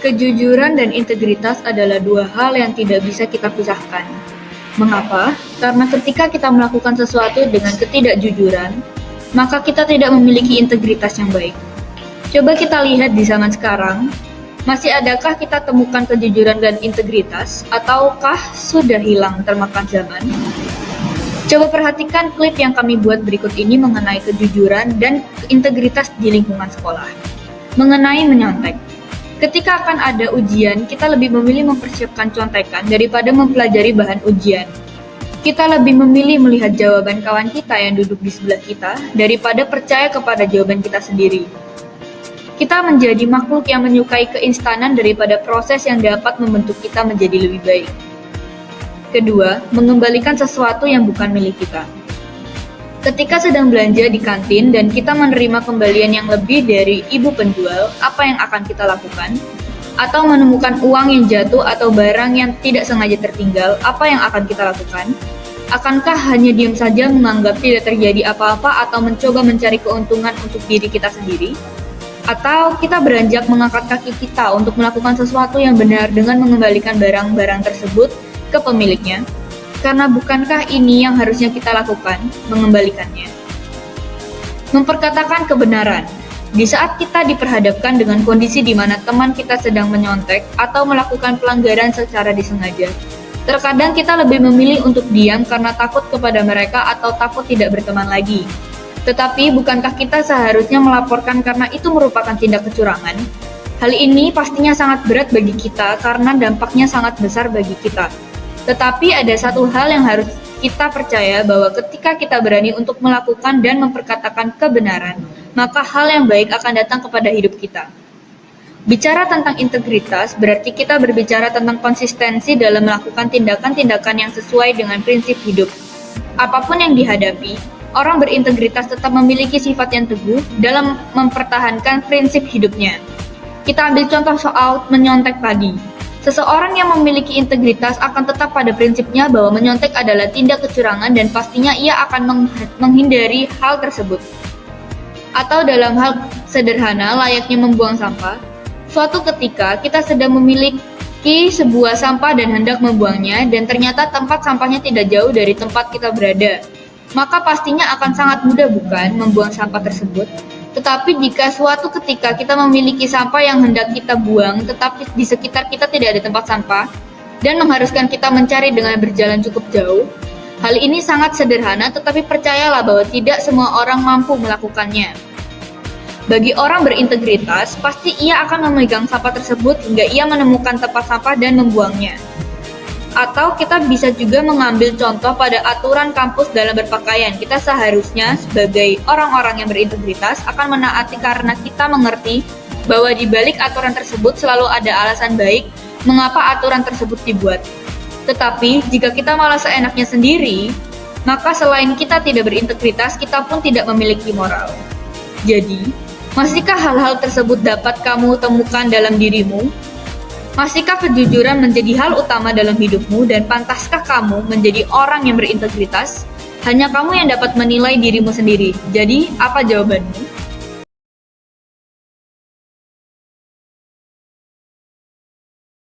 Kejujuran dan integritas adalah dua hal yang tidak bisa kita pisahkan. Mengapa? Karena ketika kita melakukan sesuatu dengan ketidakjujuran, maka kita tidak memiliki integritas yang baik. Coba kita lihat di zaman sekarang, masih adakah kita temukan kejujuran dan integritas, ataukah sudah hilang termakan zaman? Coba perhatikan klip yang kami buat berikut ini mengenai kejujuran dan integritas di lingkungan sekolah. Mengenai menyontek. Ketika akan ada ujian, kita lebih memilih mempersiapkan contekan daripada mempelajari bahan ujian. Kita lebih memilih melihat jawaban kawan kita yang duduk di sebelah kita daripada percaya kepada jawaban kita sendiri. Kita menjadi makhluk yang menyukai keinstanan daripada proses yang dapat membentuk kita menjadi lebih baik. Kedua, mengembalikan sesuatu yang bukan milik kita. Ketika sedang belanja di kantin dan kita menerima kembalian yang lebih dari ibu penjual, apa yang akan kita lakukan? Atau menemukan uang yang jatuh atau barang yang tidak sengaja tertinggal, apa yang akan kita lakukan? Akankah hanya diam saja menganggap tidak terjadi apa-apa atau mencoba mencari keuntungan untuk diri kita sendiri? Atau kita beranjak mengangkat kaki kita untuk melakukan sesuatu yang benar dengan mengembalikan barang-barang tersebut ke pemiliknya? Karena bukankah ini yang harusnya kita lakukan, mengembalikannya? Memperkatakan kebenaran. Di saat kita diperhadapkan dengan kondisi di mana teman kita sedang menyontek atau melakukan pelanggaran secara disengaja, terkadang kita lebih memilih untuk diam karena takut kepada mereka atau takut tidak berteman lagi. Tetapi bukankah kita seharusnya melaporkan karena itu merupakan tindak kecurangan? Hal ini pastinya sangat berat bagi kita karena dampaknya sangat besar bagi kita. Tetapi ada satu hal yang harus kita percaya bahwa ketika kita berani untuk melakukan dan memperkatakan kebenaran, maka hal yang baik akan datang kepada hidup kita. Bicara tentang integritas berarti kita berbicara tentang konsistensi dalam melakukan tindakan-tindakan yang sesuai dengan prinsip hidup. Apapun yang dihadapi, orang berintegritas tetap memiliki sifat yang teguh dalam mempertahankan prinsip hidupnya. Kita ambil contoh soal menyontek tadi. Seseorang yang memiliki integritas akan tetap pada prinsipnya bahwa menyontek adalah tindak kecurangan dan pastinya ia akan menghindari hal tersebut. Atau dalam hal sederhana layaknya membuang sampah, suatu ketika kita sedang memiliki sebuah sampah dan hendak membuangnya dan ternyata tempat sampahnya tidak jauh dari tempat kita berada, maka pastinya akan sangat mudah bukan membuang sampah tersebut? Tetapi jika suatu ketika kita memiliki sampah yang hendak kita buang, tetapi di sekitar kita tidak ada tempat sampah, dan mengharuskan kita mencari dengan berjalan cukup jauh, hal ini sangat sederhana tetapi percayalah bahwa tidak semua orang mampu melakukannya. Bagi orang berintegritas, pasti ia akan memegang sampah tersebut hingga ia menemukan tempat sampah dan membuangnya. Atau kita bisa juga mengambil contoh pada aturan kampus dalam berpakaian. Kita seharusnya sebagai orang-orang yang berintegritas akan menaati karena kita mengerti bahwa di balik aturan tersebut selalu ada alasan baik mengapa aturan tersebut dibuat. Tetapi jika kita malah seenaknya sendiri, maka selain kita tidak berintegritas, kita pun tidak memiliki moral. Jadi, masihkah hal-hal tersebut dapat kamu temukan dalam dirimu? Masihkah kejujuran menjadi hal utama dalam hidupmu dan pantaskah kamu menjadi orang yang berintegritas? Hanya kamu yang dapat menilai dirimu sendiri. Jadi, apa jawabanmu?